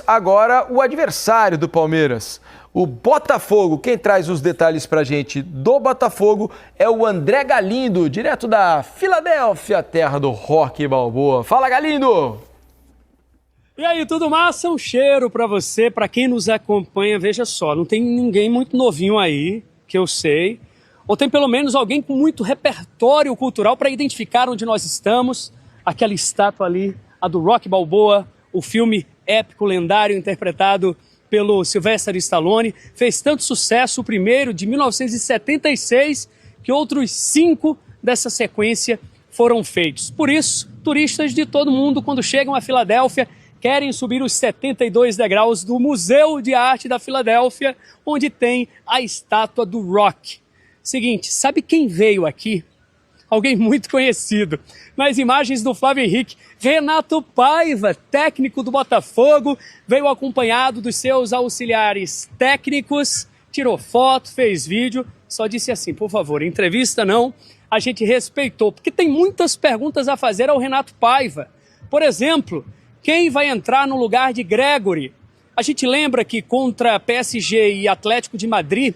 Agora, o adversário do Palmeiras, o Botafogo. Quem traz os detalhes pra gente do Botafogo é o André Galindo, direto da Filadélfia, terra do Rock Balboa. Fala, Galindo! E aí, tudo massa? Um cheiro pra você, pra quem nos acompanha. Veja só, não tem ninguém muito novinho aí, que eu sei, ou tem pelo menos alguém com muito repertório cultural para identificar onde nós estamos. Aquela estátua ali, a do Rock Balboa, o filme épico, lendário, interpretado pelo Sylvester Stallone, fez tanto sucesso, o primeiro de 1976, que outros 5 dessa sequência foram feitos. Por isso, turistas de todo mundo, quando chegam a Filadélfia, querem subir os 72 degraus do Museu de Arte da Filadélfia, onde tem a estátua do Rock. Seguinte, sabe quem veio aqui? Alguém muito conhecido. Nas imagens do Flávio Henrique, Renato Paiva, técnico do Botafogo, veio acompanhado dos seus auxiliares técnicos, tirou foto, fez vídeo, só disse assim, por favor, entrevista não, a gente respeitou, porque tem muitas perguntas a fazer ao Renato Paiva. Por exemplo, quem vai entrar no lugar de Gregore? A gente lembra que contra PSG e Atlético de Madrid,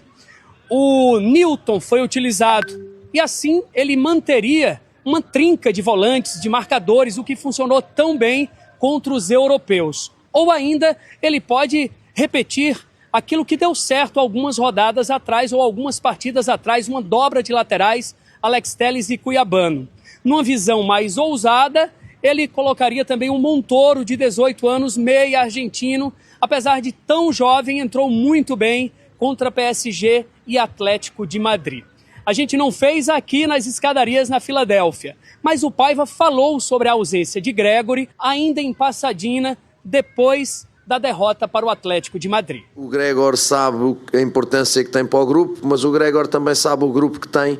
o Newton foi utilizado. E assim ele manteria uma trinca de volantes, de marcadores, o que funcionou tão bem contra os europeus. Ou ainda ele pode repetir aquilo que deu certo algumas rodadas atrás ou algumas partidas atrás, uma dobra de laterais, Alex Telles e Cuiabano. Numa visão mais ousada, ele colocaria também um Montoro, de 18 anos, meia argentino, apesar de tão jovem, entrou muito bem contra PSG e Atlético de Madrid. A gente não fez aqui nas escadarias na Filadélfia, mas o Paiva falou sobre a ausência de Gregore ainda em Pasadena, depois da derrota para o Atlético de Madrid. O Gregore sabe a importância que tem para o grupo, mas o Gregore também sabe o grupo que tem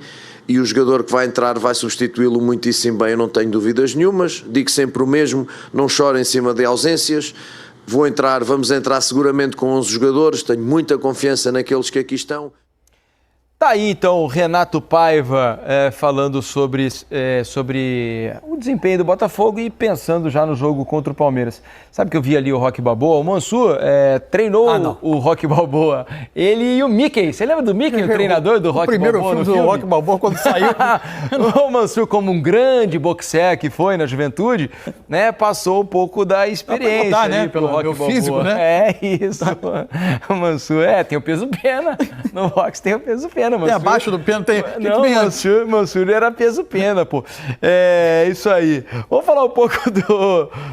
e o jogador que vai entrar vai substituí-lo muitíssimo bem, eu não tenho dúvidas nenhumas. Digo sempre o mesmo, não choro em cima de ausências. Vamos entrar seguramente com 11 jogadores, tenho muita confiança naqueles que aqui estão. Tá aí então o Renato Paiva falando sobre o desempenho do Botafogo e pensando já no jogo contra o Palmeiras. Sabe que eu vi ali o Rock Balboa? O Mansur treinou o Rock Balboa. Ele e o Mickey. Você lembra do Mickey, o treinador do Rock Balboa? O primeiro filme do Rock Balboa quando saiu. O Mansur, como um grande boxer que foi na juventude, né, passou um pouco da experiência contar, ali, né, pelo Rock Balboa. Físico, né? É isso. O Mansur tem o peso pena. No boxe tem o peso pena. Tem abaixo do pena, tem não, Mansur era peso pena, pô. É isso aí. Vamos falar um pouco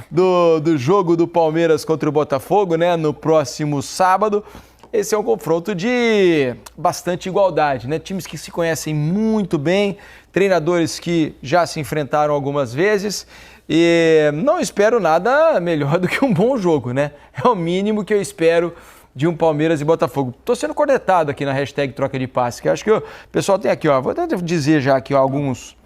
do jogo do Palmeiras contra o Botafogo, né? No próximo sábado. Esse é um confronto de bastante igualdade, né? Times que se conhecem muito bem, treinadores que já se enfrentaram algumas vezes. E não espero nada melhor do que um bom jogo, né? É o mínimo que eu espero de um Palmeiras e Botafogo. Estou sendo cornetado aqui na hashtag troca de passe, que eu acho que o pessoal tem aqui, ó, vou até dizer já aqui, ó, alguns.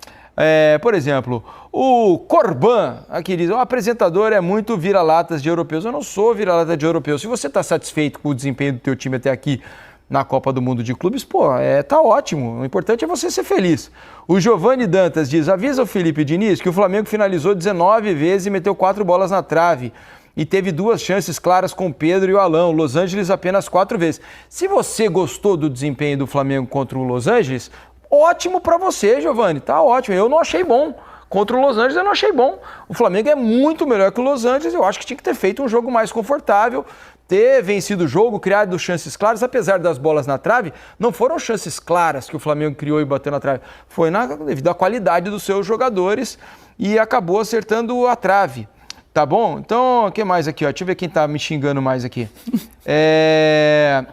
Por exemplo, o Corban, aqui diz, o apresentador é muito vira-latas de europeus. Eu não sou vira-lata de europeus. Se você está satisfeito com o desempenho do teu time até aqui na Copa do Mundo de Clubes, pô, tá ótimo. O importante é você ser feliz. O Giovanni Dantas diz, avisa o Felipe Diniz que o Flamengo finalizou 19 vezes e meteu 4 bolas na trave. E teve 2 chances claras com o Pedro e o Alão. Los Angeles apenas 4 vezes. Se você gostou do desempenho do Flamengo contra o Los Angeles, ótimo pra você, Giovanni. Tá ótimo. Eu não achei bom. Contra o Los Angeles eu não achei bom. O Flamengo é muito melhor que o Los Angeles. Eu acho que tinha que ter feito um jogo mais confortável, ter vencido o jogo, criado chances claras. Apesar das bolas na trave, não foram chances claras que o Flamengo criou e bateu na trave. Foi devido à qualidade dos seus jogadores e acabou acertando a trave. Tá bom? Então, o que mais aqui? Ó? Deixa eu ver quem tá me xingando mais aqui.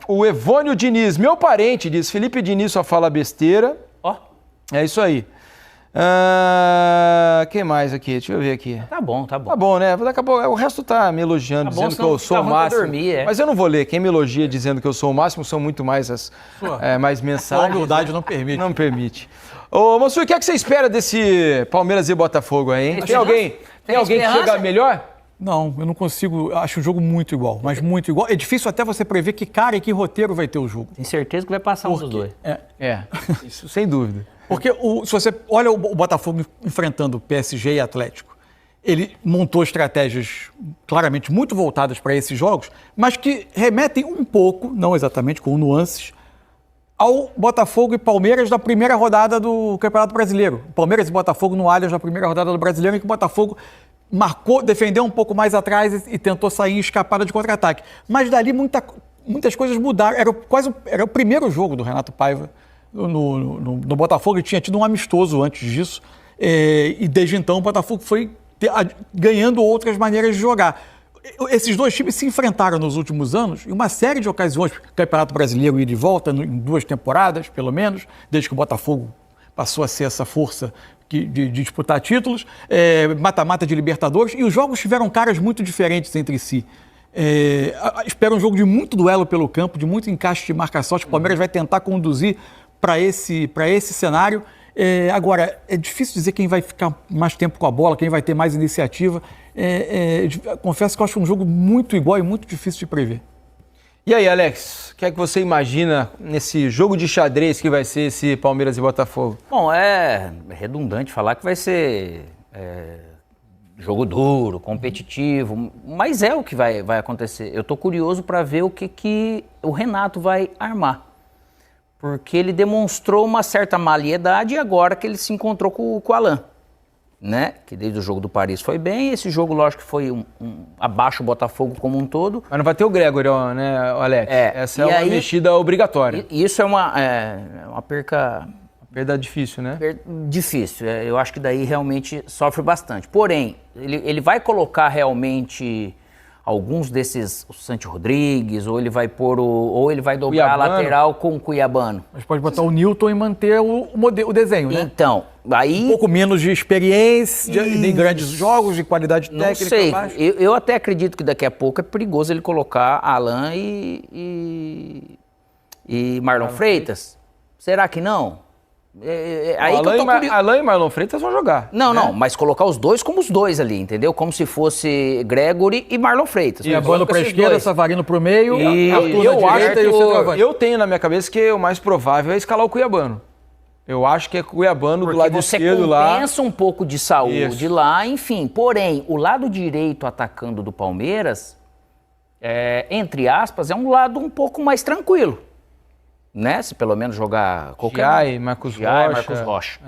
O Evônio Diniz, meu parente, diz, Felipe Diniz só fala besteira. Ó. É isso aí. Quem mais aqui? Deixa eu ver aqui. Tá bom, tá bom. Tá bom, né? Daqui a pouco, o resto tá me elogiando, dizendo que eu sou o máximo. Dormir, Mas eu não vou ler. Quem me elogia dizendo que eu sou o máximo são muito mais mais mensagens. A humildade não permite. Não permite. Ô, Mansur, o que é que você espera desse Palmeiras e Botafogo aí, hein? Tem alguém que chega melhor? Não, eu não consigo. Acho o jogo muito igual, mas muito igual. É difícil até você prever que cara e que roteiro vai ter o jogo. Tem certeza que vai passar um dos dois. Isso sem dúvida. Porque se você olha o Botafogo enfrentando PSG e Atlético, ele montou estratégias claramente muito voltadas para esses jogos, mas que remetem um pouco, não exatamente com nuances, ao Botafogo e Palmeiras da primeira rodada do Campeonato Brasileiro. Palmeiras e Botafogo no Allianz na primeira rodada do Brasileiro, em que o Botafogo marcou, defendeu um pouco mais atrás e tentou sair em escapada de contra-ataque. Mas dali muitas coisas mudaram. Era o primeiro jogo do Renato Paiva no Botafogo. Ele tinha tido um amistoso antes disso. E desde então o Botafogo foi ganhando outras maneiras de jogar. Esses dois times se enfrentaram nos últimos anos em uma série de ocasiões, Campeonato Brasileiro ida e volta, em 2 temporadas, pelo menos, desde que o Botafogo passou a ser essa força de disputar títulos, mata-mata de Libertadores, e os jogos tiveram caras muito diferentes entre si. Espero um jogo de muito duelo pelo campo, de muito encaixe de marcação. Acho que o Palmeiras vai tentar conduzir para esse cenário. Agora, é difícil dizer quem vai ficar mais tempo com a bola, quem vai ter mais iniciativa. Confesso que eu acho um jogo muito igual e muito difícil de prever. E aí, Alex, o que é que você imagina nesse jogo de xadrez que vai ser esse Palmeiras e Botafogo? Bom, é redundante falar que vai ser jogo duro, competitivo, mas é o que vai acontecer. Eu estou curioso para ver o que o Renato vai armar. Porque ele demonstrou uma certa maliedade agora que ele se encontrou com o Alain, né? Que desde o jogo do Paris foi bem, esse jogo lógico que foi abaixo o Botafogo como um todo. Mas não vai ter o Gregory, né, Alex? Essa é uma mexida obrigatória. Isso é uma perca... Perda difícil, né? Difícil, eu acho que daí realmente sofre bastante. Porém, ele vai colocar realmente... alguns desses, o Santi Rodrigues, ou ele vai pôr ou ele vai dobrar Cuiabano. A lateral com o Cuiabano. Mas pode botar o Newton e manter o desenho, né? Então, aí... Um pouco menos de experiência, de grandes jogos, de qualidade técnica. Não sei, eu até acredito que daqui a pouco é perigoso ele colocar Alain e Marlon Freitas. Será que não? Alain e Marlon Freitas vão jogar. Não, mas colocar os dois como os dois ali, entendeu? Como se fosse Gregory e Marlon Freitas. E a banda para a esquerda, Savarino para o meio, e Arthur na direita e o centroavante. Eu tenho na minha cabeça que o mais provável é escalar o Cuiabano. Eu acho que é Cuiabano do lado esquerdo lá. Você compensa um pouco de saúde lá, enfim. Porém, o lado direito atacando do Palmeiras, entre aspas, é um lado um pouco mais tranquilo. Né? Se pelo menos jogar qualquer... Marcos Rocha.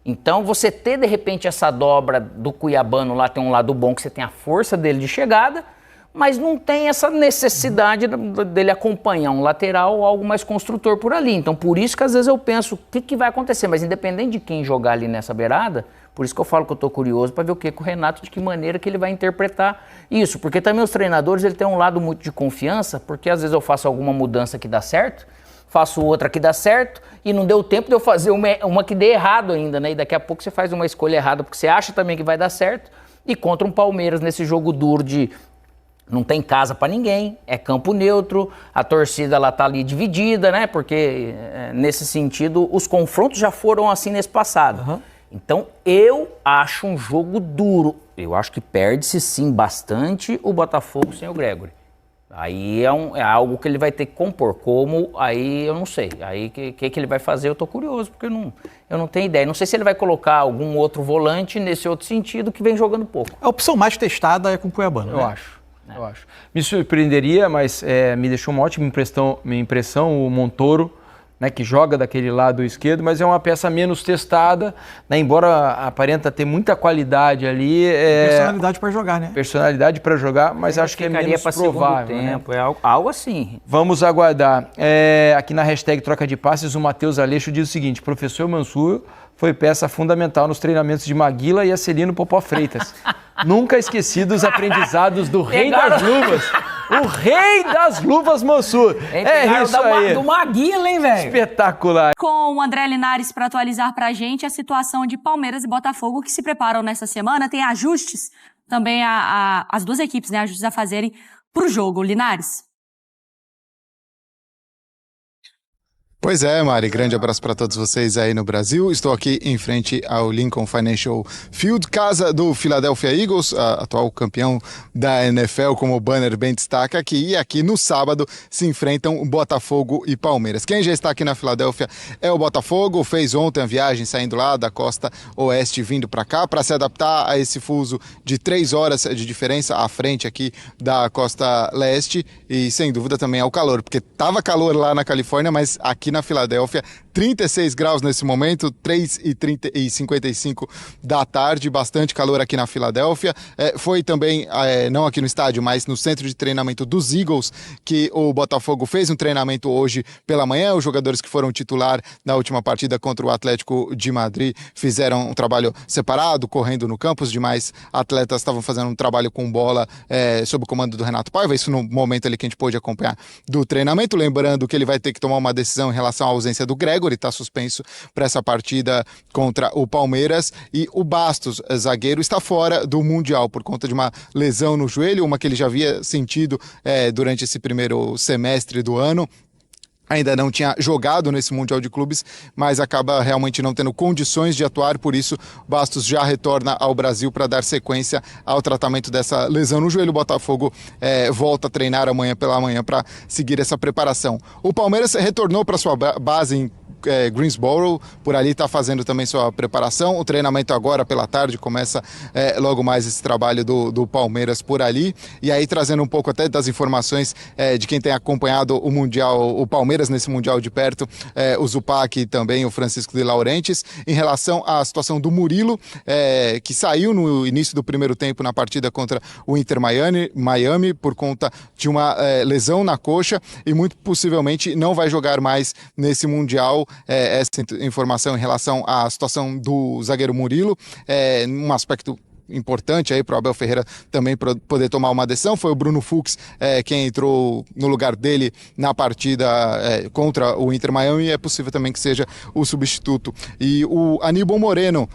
Então, você ter, de repente, essa dobra do Cuiabano lá, tem um lado bom, que você tem a força dele de chegada, mas não tem essa necessidade dele acompanhar um lateral ou algo mais construtor por ali. Então, por isso que às vezes eu penso, o que vai acontecer? Mas independente de quem jogar ali nessa beirada, por isso que eu falo que eu estou curioso para ver o que com o Renato, de que maneira que ele vai interpretar isso. Porque também os treinadores, ele tem um lado muito de confiança, porque às vezes eu faço alguma mudança que dá certo, faço outra que dá certo e não deu tempo de eu fazer uma que dê errado ainda, né? E daqui a pouco você faz uma escolha errada porque você acha também que vai dar certo. E contra um Palmeiras nesse jogo duro de não tem casa pra ninguém, é campo neutro, a torcida ela tá ali dividida, né? Porque nesse sentido os confrontos já foram assim nesse passado. Uhum. Então eu acho um jogo duro. Eu acho que perde-se sim bastante o Botafogo sem o Gregory. Aí é algo que ele vai ter que compor. Como, aí eu não sei. Aí o que ele vai fazer, eu tô curioso, porque eu não tenho ideia. Não sei se ele vai colocar algum outro volante nesse outro sentido que vem jogando pouco. A opção mais testada é com o Cuiabano, eu acho. Me surpreenderia, mas me deixou uma ótima impressão o Montoro, né, que joga daquele lado esquerdo, mas é uma peça menos testada, né, embora aparenta ter muita qualidade ali. Personalidade para jogar, né? Personalidade para jogar, mas acho que é menos provável. Tempo, né? É algo assim. Vamos aguardar. Aqui na hashtag Troca de Passes, o Matheus Aleixo diz o seguinte: professor Mansur foi peça fundamental nos treinamentos de Maguila e Acelino Popó Freitas. Nunca esqueci dos aprendizados do Rei das Luvas. O Rei das Luvas, Mansur. Isso aí. Do Maguila, hein, velho? Espetacular. Com o André Linares para atualizar pra gente a situação de Palmeiras e Botafogo que se preparam nessa semana. Tem ajustes também as duas equipes, né? Ajustes a fazerem pro jogo. Linares. Pois é, Mari, grande abraço para todos vocês aí no Brasil. Estou aqui em frente ao Lincoln Financial Field, casa do Philadelphia Eagles, atual campeão da NFL, como o banner bem destaca aqui. E aqui no sábado se enfrentam Botafogo e Palmeiras. Quem já está aqui na Filadélfia é o Botafogo, fez ontem a viagem saindo lá da costa oeste vindo para cá para se adaptar a esse fuso de 3 horas de diferença à frente aqui da costa leste e sem dúvida também ao calor, porque estava calor lá na Califórnia, mas aqui na Filadélfia, 36 graus nesse momento, 3h55 da tarde, bastante calor aqui na Filadélfia. Foi também, não aqui no estádio, mas no centro de treinamento dos Eagles, que o Botafogo fez um treinamento hoje pela manhã. Os jogadores que foram titular na última partida contra o Atlético de Madrid fizeram um trabalho separado, correndo no campo. Os demais atletas estavam fazendo um trabalho com bola sob o comando do Renato Paiva, isso no momento ali que a gente pôde acompanhar do treinamento. Lembrando que ele vai ter que tomar uma decisão em relação à ausência do Gregory, está suspenso para essa partida contra o Palmeiras, e o Bastos, zagueiro, está fora do Mundial por conta de uma lesão no joelho, uma que ele já havia sentido durante esse primeiro semestre do ano. Ainda não tinha jogado nesse Mundial de Clubes, mas acaba realmente não tendo condições de atuar, por isso Bastos já retorna ao Brasil para dar sequência ao tratamento dessa lesão no joelho. O Botafogo volta a treinar amanhã pela manhã para seguir essa preparação. O Palmeiras retornou para sua base em Greensboro, por ali está fazendo também sua preparação. O treinamento agora pela tarde começa logo mais esse trabalho do Palmeiras por ali, e aí trazendo um pouco até das informações de quem tem acompanhado o Mundial, o Palmeiras nesse Mundial de perto, o Zupac e também o Francisco de Laurentiis, em relação à situação do Murilo, que saiu no início do primeiro tempo na partida contra o Inter Miami por conta de uma lesão na coxa e muito possivelmente não vai jogar mais nesse Mundial. Essa informação em relação à situação do zagueiro Murilo, um aspecto importante aí para o Abel Ferreira também poder tomar uma decisão. Foi o Bruno Fux quem entrou no lugar dele na partida contra o Inter Miami, e é possível também que seja o substituto. E o Aníbal Moreno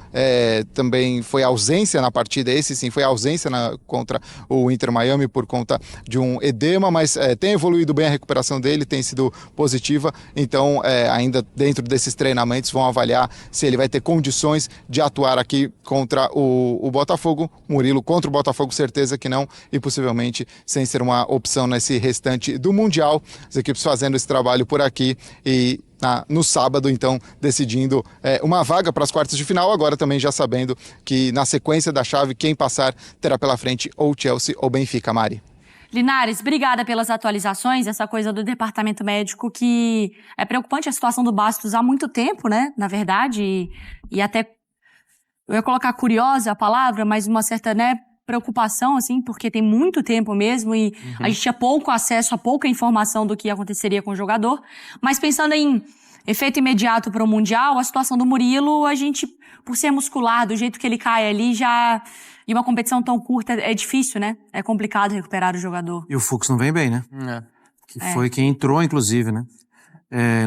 também foi ausência na partida, esse sim foi ausência contra o Inter Miami por conta de um edema, mas tem evoluído bem a recuperação dele, tem sido positiva, então ainda dentro desses treinamentos vão avaliar se ele vai ter condições de atuar aqui contra o Botafogo. Murilo contra o Botafogo, certeza que não, e possivelmente sem ser uma opção nesse restante do Mundial. As equipes fazendo esse trabalho por aqui e no sábado, então, decidindo uma vaga para as quartas de final, agora também já sabendo que na sequência da chave, quem passar terá pela frente ou Chelsea ou Benfica. Mari. Linares, obrigada pelas atualizações, essa coisa do departamento médico que é preocupante, a situação do Bastos há muito tempo, né, na verdade, e até eu ia colocar curiosa a palavra, mas uma certa, preocupação, assim, porque tem muito tempo mesmo e a gente tinha pouco acesso a pouca informação do que aconteceria com o jogador. Mas pensando em efeito imediato para o Mundial, a situação do Murilo, a gente, por ser muscular, do jeito que ele cai ali, já em uma competição tão curta, é difícil, né? É complicado recuperar o jogador. E o Fux não vem bem, né? Que foi quem entrou, inclusive, né?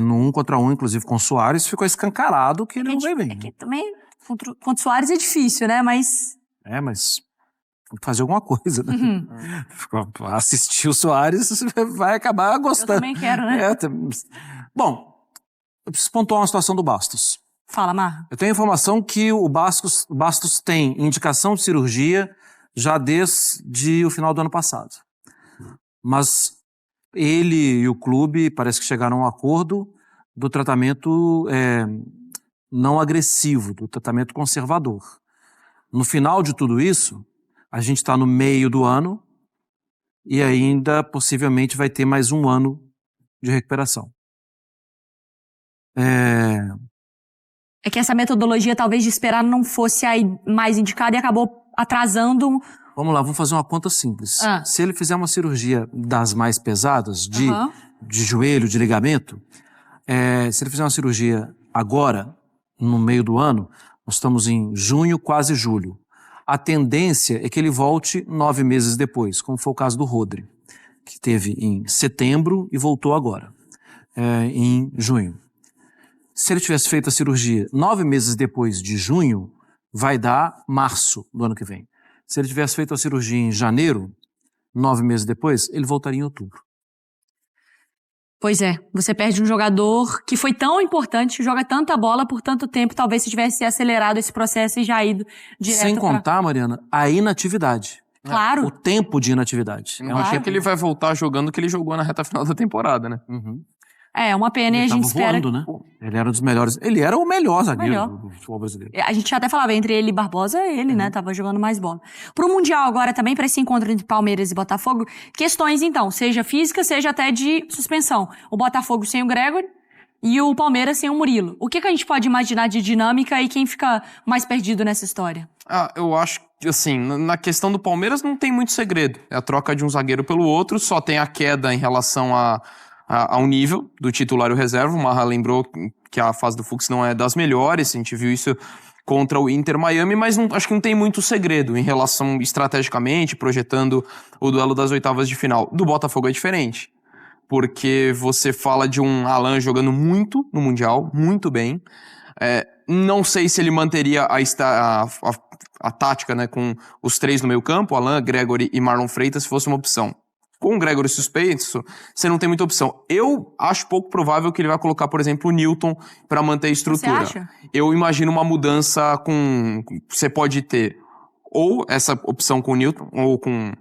No 1 contra 1, inclusive, com o Soares, ficou escancarado que ele não vem bem. É que também... Contra o Soares é difícil, né? Mas tem que fazer alguma coisa, né? Assistir o Soares vai acabar gostando. Eu também quero, né? Bom, eu preciso pontuar uma situação do Bastos. Fala, Mar. Eu tenho informação que o Bastos tem indicação de cirurgia já desde o final do ano passado. Mas ele e o clube parece que chegaram a um acordo do tratamento não agressivo, do tratamento conservador. No final de tudo isso, a gente está no meio do ano e ainda possivelmente vai ter mais um ano de recuperação. É que essa metodologia talvez de esperar não fosse aí mais indicada e acabou atrasando. Vamos lá, vamos fazer uma conta simples. Se ele fizer uma cirurgia das mais pesadas, de joelho, de ligamento, se ele fizer uma cirurgia agora, no meio do ano, nós estamos em junho, quase julho. A tendência é que ele volte 9 meses depois, como foi o caso do Rodri, que teve em setembro e voltou agora, em junho. Se ele tivesse feito a cirurgia 9 meses depois de junho, vai dar março do ano que vem. Se ele tivesse feito a cirurgia em janeiro, 9 meses depois, ele voltaria em outubro. Pois é, você perde um jogador que foi tão importante, joga tanta bola por tanto tempo, talvez se tivesse acelerado esse processo e já ido direto Sem contar, Mariana, a inatividade. Claro. O tempo de inatividade. Eu achei que ele vai voltar jogando o que ele jogou na reta final da temporada, né? É uma pena e a Ele gente tava espera... voando, né? Ele era um dos melhores. Ele era o melhor zagueiro Melhor. do futebol brasileiro. A gente até falava, entre ele e Barbosa, ele, né, tava jogando mais bola. Pro Mundial agora também, para esse encontro entre Palmeiras e Botafogo, questões então, seja física, seja até de suspensão. O Botafogo sem o Gregory e o Palmeiras sem o Murilo. O que a gente pode imaginar de dinâmica e quem fica mais perdido nessa história? Eu acho que, assim, na questão do Palmeiras não tem muito segredo. É a troca de um zagueiro pelo outro, só tem a queda em relação ao nível do titular e o reserva. O Marra lembrou que a fase do Fux não é das melhores, a gente viu isso contra o Inter Miami, mas acho que não tem muito segredo em relação estrategicamente, projetando o duelo das oitavas de final. Do Botafogo é diferente, porque você fala de um Alan jogando muito no Mundial, muito bem. Não sei se ele manteria a tática, né, com os três no meio campo, Alan, Gregory e Marlon Freitas, se fosse uma opção. Com o Gregory suspenso, você não tem muita opção. Eu acho pouco provável que ele vai colocar, por exemplo, o Newton para manter a estrutura. Você acha? Eu imagino uma mudança com... Você pode ter ou essa opção com o Newton, ou com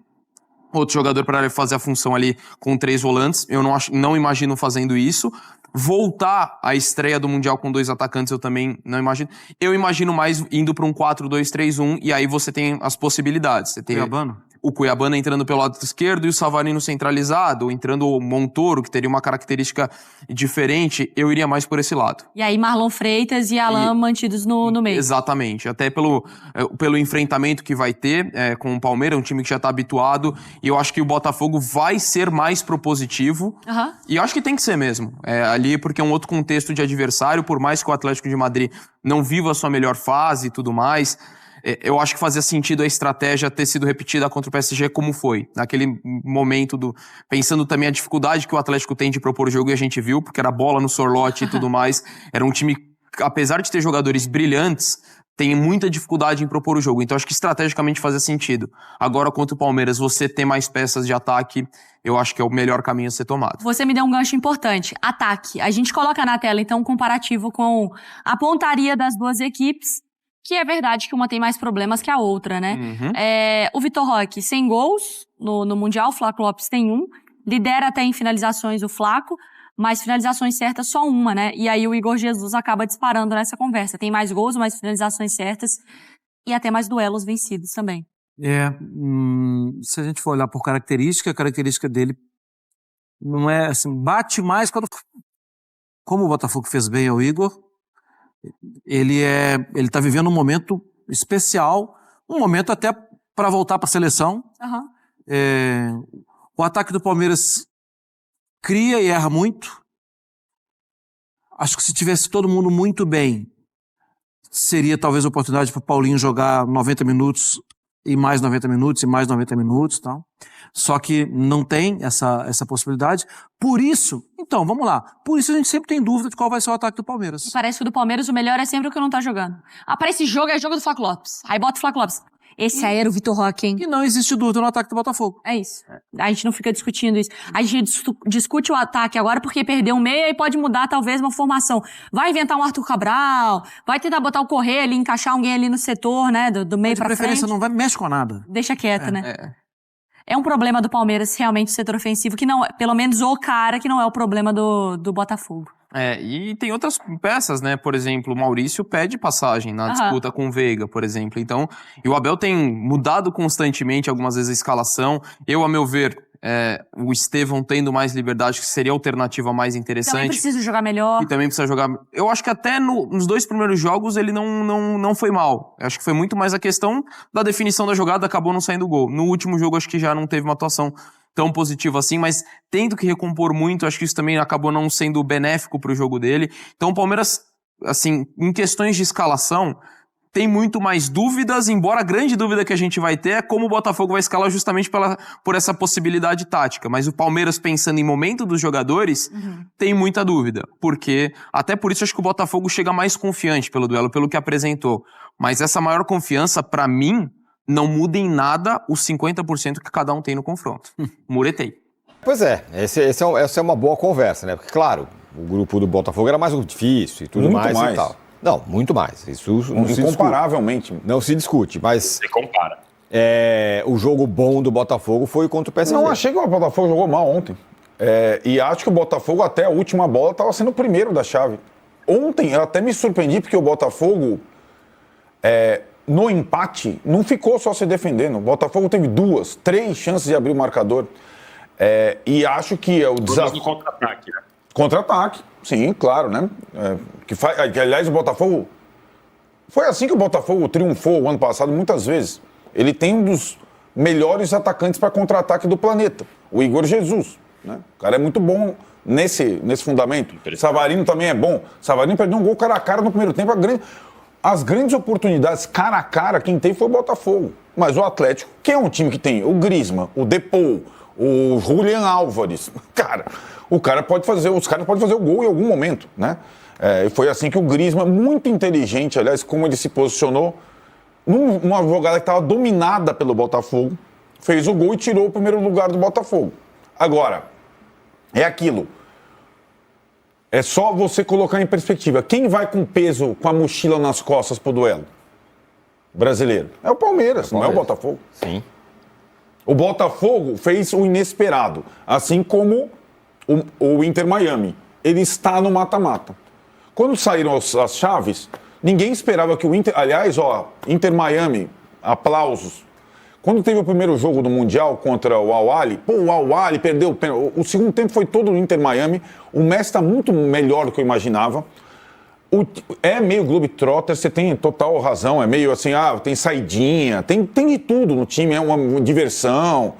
outro jogador para fazer a função ali com 3 volantes. Eu não imagino fazendo isso. Voltar à estreia do Mundial com 2 atacantes, eu também não imagino. Eu imagino mais indo para um 4-2-3-1, e aí você tem as possibilidades. Você tem o Cuiabano entrando pelo lado esquerdo e o Savarino centralizado, ou entrando o Montoro, que teria uma característica diferente. Eu iria mais por esse lado. E aí Marlon Freitas e Alan mantidos no meio. Exatamente. Até pelo enfrentamento que vai ter com o Palmeiras, um time que já está habituado. E eu acho que o Botafogo vai ser mais propositivo. E eu acho que tem que ser mesmo. Ali porque é um outro contexto de adversário, por mais que o Atlético de Madrid não viva a sua melhor fase e tudo mais. Eu acho que fazia sentido a estratégia ter sido repetida contra o PSG como foi. Naquele momento, pensando também a dificuldade que o Atlético tem de propor o jogo, e a gente viu, porque era bola no sorlote e tudo mais. Era um time, apesar de ter jogadores brilhantes, tem muita dificuldade em propor o jogo. Então acho que estrategicamente fazia sentido. Agora, contra o Palmeiras, você ter mais peças de ataque, eu acho que é o melhor caminho a ser tomado. Você me deu um gancho importante. Ataque. A gente coloca na tela, então, um comparativo com a pontaria das duas equipes, que é verdade que uma tem mais problemas que a outra, né? O Vitor Roque, 100 gols no Mundial, o Flaco Lopes tem 1. Lidera até em finalizações o Flaco, mas finalizações certas só uma, né? E aí o Igor Jesus acaba disparando nessa conversa. Tem mais gols, mais finalizações certas e até mais duelos vencidos também. Se a gente for olhar por característica, a característica dele não é assim, bate mais quando... Como o Botafogo fez bem ao Igor, ele tá vivendo um momento especial, um momento até para voltar para a seleção. O ataque do Palmeiras cria e erra muito. Acho que se tivesse todo mundo muito bem, seria talvez a oportunidade para o Paulinho jogar 90 minutos e mais 90 minutos e mais 90 minutos e tal. Só que não tem essa possibilidade. Por isso, então, vamos lá. Por isso a gente sempre tem dúvida de qual vai ser o ataque do Palmeiras. Parece que o do Palmeiras o melhor é sempre o que não tá jogando. Para esse jogo é jogo do Flaco Lopes. Aí bota o Flaco Lopes. Esse aí era o Vitor Roque, hein? E não existe dúvida no ataque do Botafogo. É isso. A gente não fica discutindo isso. A gente discute o ataque agora porque perdeu um meia e pode mudar talvez uma formação. Vai inventar um Arthur Cabral, vai tentar botar o Correia ali, encaixar alguém ali no setor, né, do meio pra frente. De preferência não vai mexe com nada. Deixa quieto, né? É um problema do Palmeiras realmente o setor ofensivo, que não, pelo menos o cara que não é o problema do Botafogo. E tem outras peças, né? Por exemplo, o Maurício pede passagem na disputa com o Veiga, por exemplo. Então, e o Abel tem mudado constantemente algumas vezes a escalação. A meu ver, o Estevão tendo mais liberdade, que seria a alternativa mais interessante. Também precisa jogar melhor. E também precisa jogar... Eu acho que até nos 2 primeiros jogos ele não foi mal. Eu acho que foi muito mais a questão da definição da jogada, acabou não saindo gol. No último jogo acho que já não teve uma atuação tão positivo assim, mas tendo que recompor muito, acho que isso também acabou não sendo benéfico pro jogo dele. Então o Palmeiras, assim, em questões de escalação, tem muito mais dúvidas, embora a grande dúvida que a gente vai ter é como o Botafogo vai escalar justamente por essa possibilidade tática. Mas o Palmeiras, pensando em momento dos jogadores, tem muita dúvida. Porque, até por isso, acho que o Botafogo chega mais confiante pelo duelo, pelo que apresentou. Mas essa maior confiança, pra mim, não muda em nada os 50% que cada um tem no confronto. Muretei. Pois é, essa é uma boa conversa, né? Porque, claro, o grupo do Botafogo era mais difícil e tudo muito mais e tal. Não, muito mais. Isso não se incomparavelmente. Não se discute, mas... Se compara. O jogo bom do Botafogo foi contra o PSG. Não, achei que o Botafogo jogou mal ontem. E acho que o Botafogo, até a última bola, estava sendo o primeiro da chave. Ontem, eu até me surpreendi, porque o Botafogo, no empate, não ficou só se defendendo. O Botafogo teve 2, 3 chances de abrir o marcador. E acho que é o desafio... no contra-ataque, né? Contra-ataque, sim, claro, né? Que, aliás, o Botafogo... Foi assim que o Botafogo triunfou o ano passado muitas vezes. Ele tem um dos melhores atacantes para contra-ataque do planeta, o Igor Jesus. Né? O cara é muito bom nesse fundamento. Savarino também é bom. Savarino perdeu um gol cara a cara no primeiro tempo. As grandes oportunidades cara a cara, quem tem foi o Botafogo. Mas o Atlético, que é um time que tem o Griezmann, o Depou, o Julián Álvares, cara, os caras podem fazer o gol em algum momento, né? E foi assim que o Griezmann, muito inteligente, aliás, como ele se posicionou, numa jogada que estava dominada pelo Botafogo, fez o gol e tirou o primeiro lugar do Botafogo. Agora, é aquilo. É só você colocar em perspectiva. Quem vai com peso, com a mochila nas costas pro duelo? Brasileiro. É o Palmeiras, não é o Botafogo. Sim. O Botafogo fez o inesperado, assim como o Inter Miami. Ele está no mata-mata. Quando saíram as chaves, ninguém esperava que o Inter... Aliás, Inter Miami, aplausos. Quando teve o primeiro jogo do Mundial contra o Al-Ahly, o Al-Ahly perdeu o pênalti. O segundo tempo foi todo no Inter Miami. O Messi está muito melhor do que eu imaginava. É meio Globetrotter, você tem total razão. É meio assim, tem saidinha, tem de tudo no time, é uma diversão.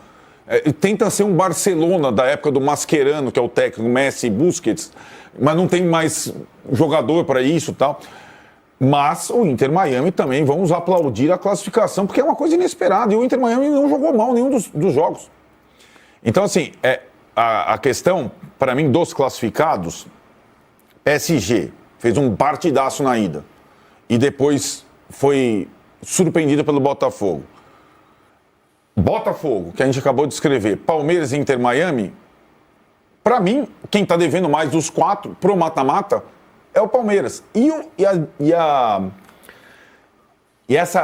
Tenta ser um Barcelona da época do Mascherano, que é o técnico, Messi e Busquets, mas não tem mais jogador para isso e tal. Mas o Inter Miami também, vamos aplaudir a classificação, porque é uma coisa inesperada. E o Inter Miami não jogou mal nenhum dos jogos. Então, assim, a questão, para mim, dos classificados, PSG fez um partidaço na ida. E depois foi surpreendido pelo Botafogo. Botafogo, que a gente acabou de escrever, Palmeiras e Inter Miami, para mim, quem está devendo mais dos 4 pro mata-mata é o Palmeiras.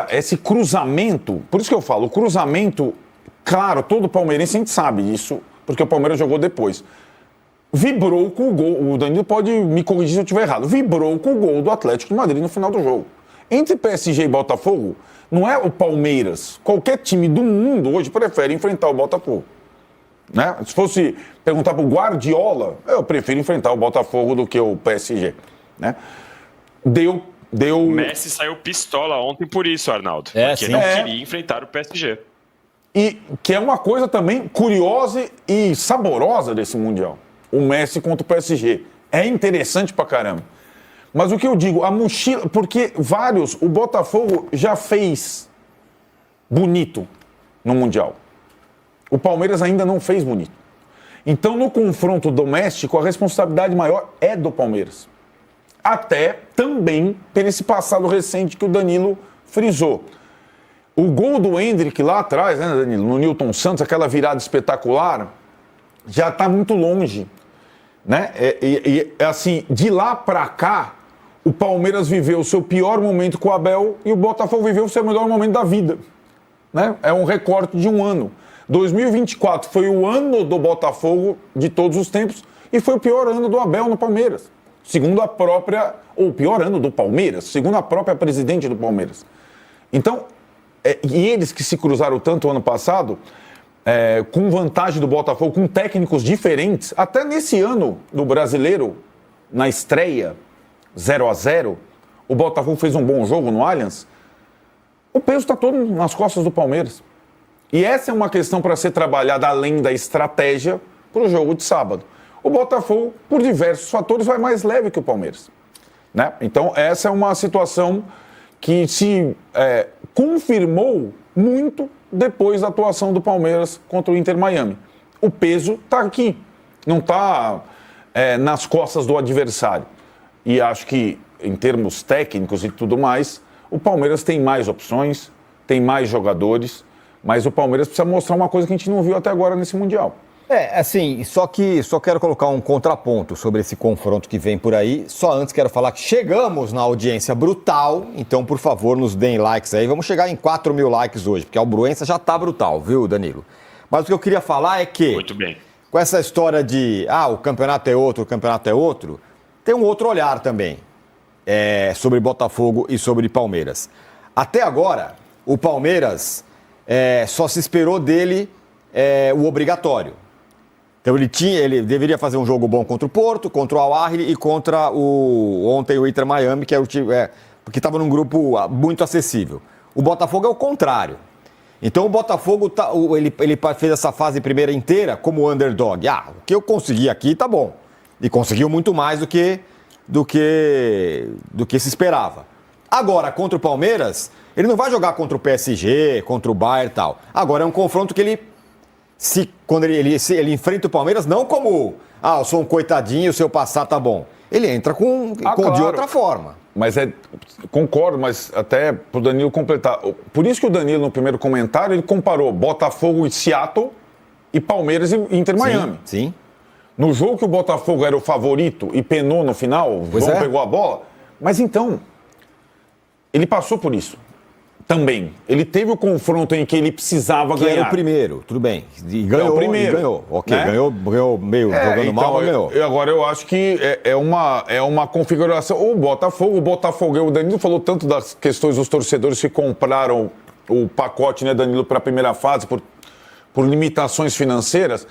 Esse cruzamento, por isso que eu falo, o cruzamento, claro, todo palmeirense a gente sabe disso, porque o Palmeiras jogou depois. Vibrou com o gol, o Danilo pode me corrigir se eu estiver errado, vibrou com o gol do Atlético de Madrid no final do jogo. Entre PSG e Botafogo, não é o Palmeiras. Qualquer time do mundo hoje prefere enfrentar o Botafogo. Né? Se fosse perguntar para o Guardiola, eu prefiro enfrentar o Botafogo do que o PSG. Né? Deu... O Messi saiu pistola ontem por isso, Arnaldo. Porque não queria enfrentar o PSG. E que é uma coisa também curiosa e saborosa desse Mundial. O Messi contra o PSG. É interessante pra caramba. Mas o que eu digo, a mochila... Porque o Botafogo já fez bonito no Mundial. O Palmeiras ainda não fez bonito. Então, no confronto doméstico, a responsabilidade maior é do Palmeiras. Até também por esse passado recente que o Danilo frisou. O gol do Endrick lá atrás, né, Danilo, no Newton Santos, aquela virada espetacular, já está muito longe. Né? Assim, de lá para cá, o Palmeiras viveu o seu pior momento com o Abel e o Botafogo viveu o seu melhor momento da vida. Né? É um recorte de um ano. 2024 foi o ano do Botafogo de todos os tempos e foi o pior ano do Abel no Palmeiras. Segundo a própria... Ou o pior ano do Palmeiras, segundo a própria presidente do Palmeiras. Então, e eles que se cruzaram tanto ano passado, com vantagem do Botafogo, com técnicos diferentes, até nesse ano do Brasileiro, na estreia, 0-0, o Botafogo fez um bom jogo no Allianz, o peso está todo nas costas do Palmeiras. E essa é uma questão para ser trabalhada além da estratégia para o jogo de sábado. O Botafogo, por diversos fatores, vai mais leve que o Palmeiras. Né? Então, essa é uma situação que se confirmou muito depois da atuação do Palmeiras contra o Inter Miami. O peso está aqui, não está nas costas do adversário. E acho que, em termos técnicos e tudo mais, o Palmeiras tem mais opções, tem mais jogadores, mas o Palmeiras precisa mostrar uma coisa que a gente não viu até agora nesse Mundial. Assim, só quero colocar um contraponto sobre esse confronto que vem por aí. Só antes quero falar que chegamos na audiência brutal, então, por favor, nos deem likes aí. Vamos chegar em 4 mil likes hoje, porque a Albruença já tá brutal, viu, Danilo? Mas o que eu queria falar é que... Muito bem. Com essa história de, o campeonato é outro, tem um outro olhar também sobre Botafogo e sobre Palmeiras. Até agora, o Palmeiras só se esperou dele o obrigatório. Então ele deveria fazer um jogo bom contra o Porto, contra o Al-Ahly e contra ontem o Inter Miami, que era o time, porque estava num grupo muito acessível. O Botafogo é o contrário. Então o Botafogo ele fez essa fase primeira inteira como underdog. O que eu consegui aqui tá bom. E conseguiu muito mais do que se esperava. Agora, contra o Palmeiras, ele não vai jogar contra o PSG, contra o Bayern e tal. Agora é um confronto que quando ele enfrenta o Palmeiras, não como, eu sou um coitadinho, se eu passar tá bom. Ele entra claro. De outra forma. Mas concordo, mas até pro Danilo completar. Por isso que o Danilo, no primeiro comentário, ele comparou Botafogo e Seattle e Palmeiras e Inter Miami. Sim. No jogo que o Botafogo era o favorito e penou no final, o João pegou a bola. Mas então, ele passou por isso. Também. Ele teve o confronto em que ele precisava ganhar. Que era o primeiro, tudo bem. E ganhou, o primeiro. Ganhou. Ok, né? ganhou meio jogando mal, mas ganhou. Agora eu acho que é uma configuração. O Botafogo, o Danilo falou tanto das questões dos torcedores que compraram o pacote, né, Danilo, para a primeira fase por limitações financeiras.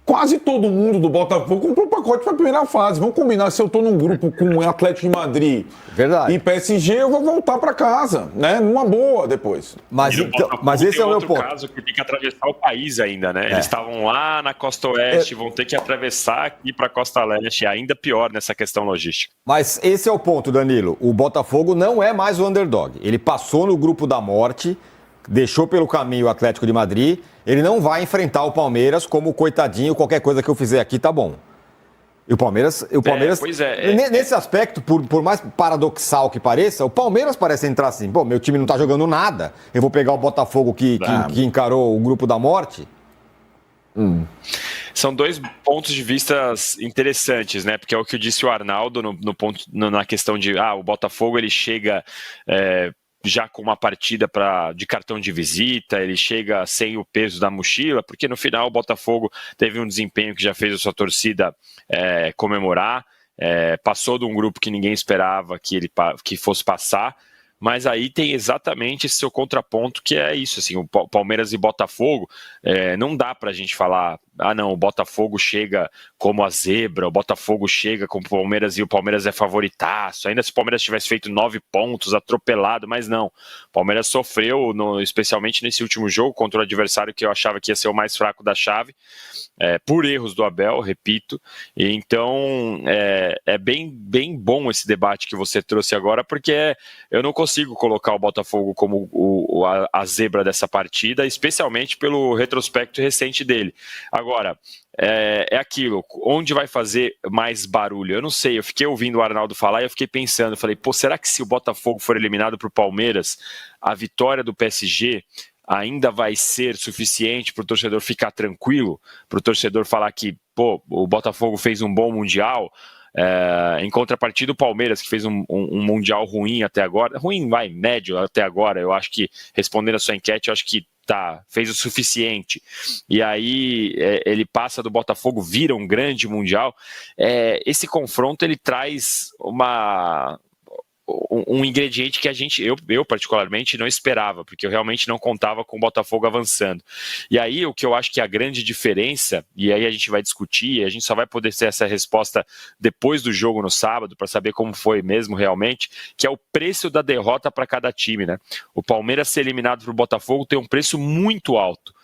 Quase todo mundo do Botafogo comprou o pacote para a primeira fase. Vamos combinar, se eu estou num grupo com o Atlético de Madrid e PSG, eu vou voltar para casa, né? Numa boa depois. Mas esse é o meu ponto. Caso que tem que atravessar o país ainda, né? Eles estavam lá na Costa Oeste, vão ter que atravessar aqui para a Costa Leste, ainda pior nessa questão logística. Mas esse é o ponto, Danilo. O Botafogo não é mais o underdog. Ele passou no grupo da morte, deixou pelo caminho o Atlético de Madrid. Ele não vai enfrentar o Palmeiras como coitadinho, qualquer coisa que eu fizer aqui tá bom. E o Palmeiras nesse aspecto, por mais paradoxal que pareça, o Palmeiras parece entrar assim, meu time não tá jogando nada, eu vou pegar o Botafogo que encarou o grupo da morte. São dois pontos de vista interessantes, né? Porque é o que disse o Arnaldo na questão de o Botafogo ele chega já com uma partida de cartão de visita, ele chega sem o peso da mochila, porque no final o Botafogo teve um desempenho que já fez a sua torcida comemorar, passou de um grupo que ninguém esperava que fosse passar, mas aí tem exatamente esse seu contraponto, que é isso, assim, o Palmeiras e Botafogo, não dá pra gente falar, não, o Botafogo chega como a zebra, o Botafogo chega como o Palmeiras e o Palmeiras é favoritaço, ainda se o Palmeiras tivesse feito 9 pontos, atropelado, mas não, o Palmeiras sofreu, especialmente nesse último jogo, contra o adversário que eu achava que ia ser o mais fraco da chave, por erros do Abel, repito, e então é bem bom esse debate que você trouxe agora, porque eu não consigo colocar o Botafogo como a zebra dessa partida, especialmente pelo retrospecto recente dele. Agora, é aquilo, onde vai fazer mais barulho? Eu não sei, eu fiquei ouvindo o Arnaldo falar e eu fiquei pensando, falei, será que se o Botafogo for eliminado para o Palmeiras, a vitória do PSG ainda vai ser suficiente para o torcedor ficar tranquilo, para o torcedor falar que, o Botafogo fez um bom Mundial, em contrapartida o Palmeiras, que fez um Mundial ruim até agora, médio até agora, eu acho que, respondendo a sua enquete, eu acho que fez o suficiente, e aí ele passa do Botafogo, vira um grande Mundial, esse confronto ele traz um ingrediente que eu particularmente não esperava, porque eu realmente não contava com o Botafogo avançando. E aí o que eu acho que é a grande diferença, e aí a gente vai discutir, e a gente só vai poder ter essa resposta depois do jogo no sábado, para saber como foi mesmo realmente, que é o preço da derrota para cada time, né? O Palmeiras ser eliminado para o Botafogo tem um preço muito alto.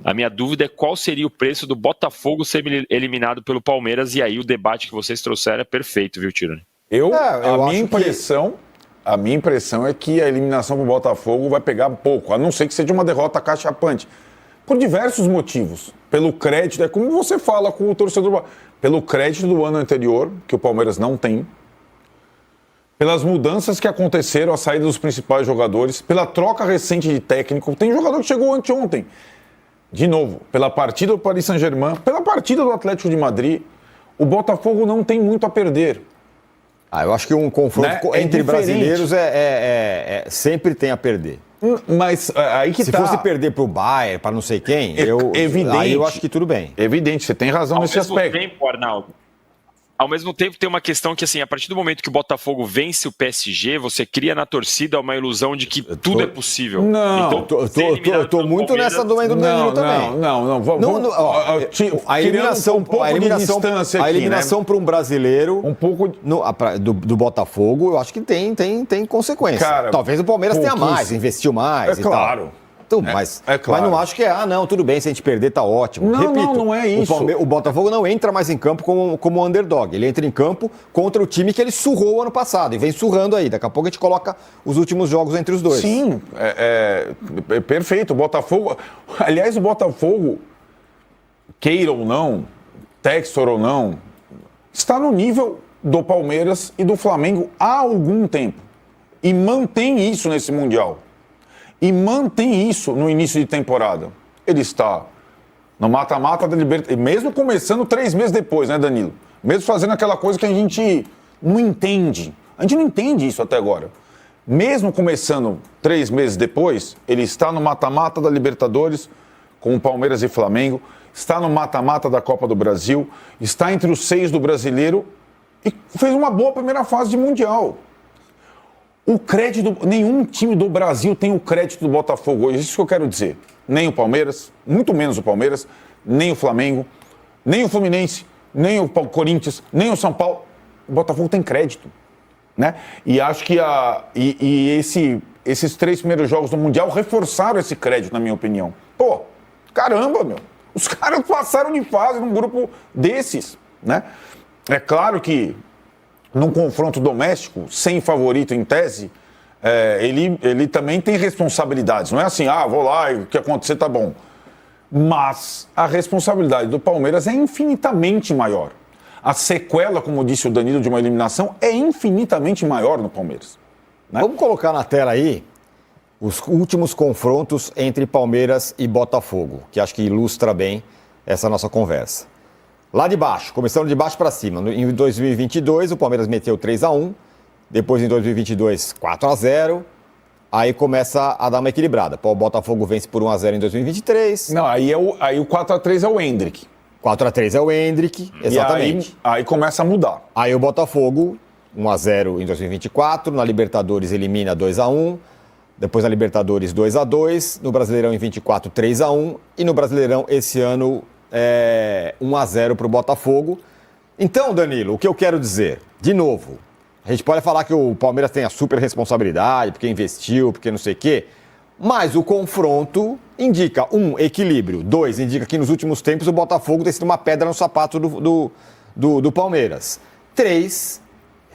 A minha dúvida é qual seria o preço do Botafogo ser eliminado pelo Palmeiras, e aí o debate que vocês trouxeram é perfeito, viu, Tironi? A minha impressão é que a eliminação para o Botafogo vai pegar pouco, a não ser que seja uma derrota cachapante. Por diversos motivos. Pelo crédito, é como você fala com o torcedor, pelo crédito do ano anterior, que o Palmeiras não tem, pelas mudanças que aconteceram, a saída dos principais jogadores, pela troca recente de técnico. Tem jogador que chegou anteontem. de novo, pela partida do Paris Saint-Germain, pela partida do Atlético de Madrid, o Botafogo não tem muito a perder. Eu acho que um confronto entre brasileiros sempre tem a perder. Mas aí que Se fosse perder pro Bayern, para não sei quem, aí eu acho que tudo bem. Evidente, você tem razão nesse aspecto. Ao mesmo tempo, Arnaldo, ao mesmo tempo tem uma questão que, assim, a partir do momento que o Botafogo vence o PSG, você cria na torcida uma ilusão de que tudo é possível. Não, então, eu tô muito nessa do Danilo também. Não. A eliminação para um brasileiro do Botafogo, eu acho que tem consequência. Cara, talvez o Palmeiras tenha mais, investiu mais. Claro. Mas não acho que não, tudo bem, se a gente perder tá ótimo. Repito, não é isso. O Botafogo não entra mais em campo como underdog, ele entra em campo contra o time que ele surrou ano passado e vem surrando aí. Daqui a pouco a gente coloca os últimos jogos entre os dois. Sim, perfeito. O Botafogo, aliás, o Botafogo, queira ou não, Textor ou não, está no nível do Palmeiras e do Flamengo há algum tempo e mantém isso nesse Mundial. E mantém isso no início de temporada. Ele está no mata-mata da Libertadores, mesmo começando 3 meses depois, né, Danilo? Mesmo fazendo aquela coisa que a gente não entende. A gente não entende isso até agora. Mesmo começando 3 meses depois, ele está no mata-mata da Libertadores com o Palmeiras e Flamengo, está no mata-mata da Copa do Brasil, está entre os 6 do Brasileiro e fez uma boa primeira fase de Mundial. O crédito, nenhum time do Brasil tem o crédito do Botafogo hoje, isso que eu quero dizer. Nem o Palmeiras, muito menos o Palmeiras, nem o Flamengo, nem o Fluminense, nem o Corinthians, nem o São Paulo. O Botafogo tem crédito, né? E acho que esses 3 primeiros jogos do Mundial reforçaram esse crédito, na minha opinião. Pô, caramba, meu. Os caras passaram de fase num grupo desses, né? É claro que num confronto doméstico, sem favorito em tese, ele também tem responsabilidades. Não é assim, vou lá e o que acontecer tá bom. Mas a responsabilidade do Palmeiras é infinitamente maior. A sequela, como disse o Danilo, de uma eliminação é infinitamente maior no Palmeiras. Né? Vamos colocar na tela aí os últimos confrontos entre Palmeiras e Botafogo, que acho que ilustra bem essa nossa conversa. Lá de baixo, começando de baixo para cima. Em 2022, o Palmeiras meteu 3-1. Depois, em 2022, 4-0. Aí começa a dar uma equilibrada. O Botafogo vence por 1-0 em 2023. Não, aí o 4-3 é o Endrick. 4-3 é o Endrick, exatamente. E aí começa a mudar. Aí o Botafogo, 1-0 em 2024. Na Libertadores, elimina 2-1. Depois na Libertadores, 2-2. No Brasileirão, em 24, 3-1. E no Brasileirão, esse ano, 1-0 para o Botafogo. Então, Danilo, o que eu quero dizer, de novo, a gente pode falar que o Palmeiras tem a super responsabilidade, porque investiu, porque não sei o quê, mas o confronto indica, 1, equilíbrio, 2, indica que nos últimos tempos o Botafogo tem sido uma pedra no sapato do Palmeiras. 3,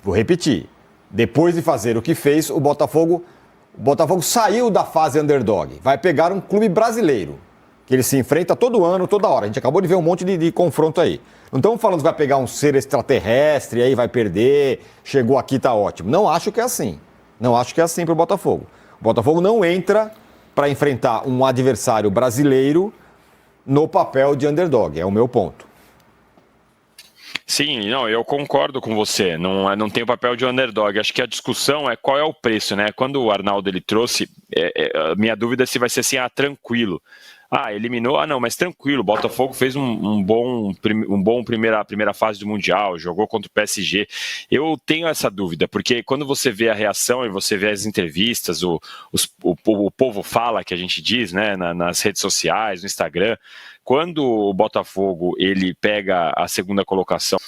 vou repetir, depois de fazer o que fez, o Botafogo saiu da fase underdog, vai pegar um clube brasileiro, que ele se enfrenta todo ano, toda hora. A gente acabou de ver um monte de confronto aí. Não estamos falando que vai pegar um ser extraterrestre, aí vai perder, chegou aqui, tá ótimo. Não acho que é assim. Não acho que é assim para o Botafogo. O Botafogo não entra para enfrentar um adversário brasileiro no papel de underdog, é o meu ponto. Sim, não, eu concordo com você, não tem o papel de underdog, acho que a discussão é qual é o preço, né? Quando o Arnaldo ele trouxe, minha dúvida é se vai ser assim, tranquilo. Eliminou, não, mas tranquilo, o Botafogo fez um bom primeira fase do Mundial, jogou contra o PSG. Eu tenho essa dúvida, porque quando você vê a reação e você vê as entrevistas, o povo fala, que a gente diz, né, nas redes sociais, no Instagram, quando o Botafogo ele pega a segunda colocação,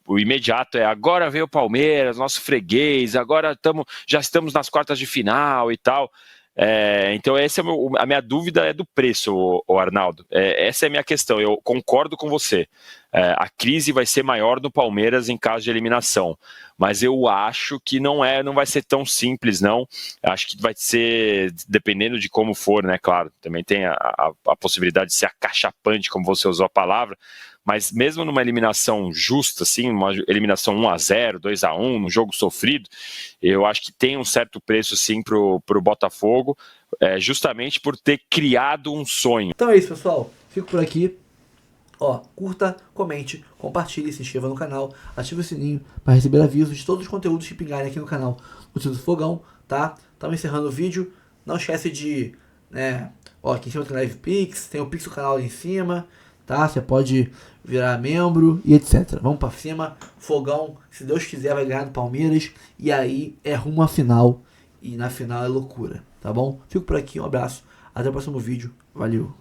o imediato agora veio o Palmeiras, nosso freguês, agora já estamos nas quartas de final e tal. Então essa a minha dúvida é do preço, Arnaldo. Essa é a minha questão, eu concordo com você. A crise vai ser maior no Palmeiras em caso de eliminação, mas eu acho que não vai ser tão simples, não. Acho que vai ser, dependendo de como for, né, claro, também tem a possibilidade de ser acachapante, como você usou a palavra, mas mesmo numa eliminação justa, assim, uma eliminação 1-0, 2-1, um jogo sofrido, eu acho que tem um certo preço, sim, pro Botafogo, justamente por ter criado um sonho. Então é isso, pessoal. Fico por aqui. Ó, curta, comente, compartilhe, se inscreva no canal, ative o sininho para receber avisos de todos os conteúdos que pingarem aqui no canal do Fogão, tá? Estamos encerrando o vídeo. Não esquece de, ó, aqui em cima tem Live Pix, tem o Pix do canal ali em cima, tá? Você pode virar membro e etc. Vamos pra cima. Fogão, se Deus quiser, vai ganhar do Palmeiras. E aí é rumo à final. E na final é loucura, tá bom? Fico por aqui, um abraço. Até o próximo vídeo. Valeu.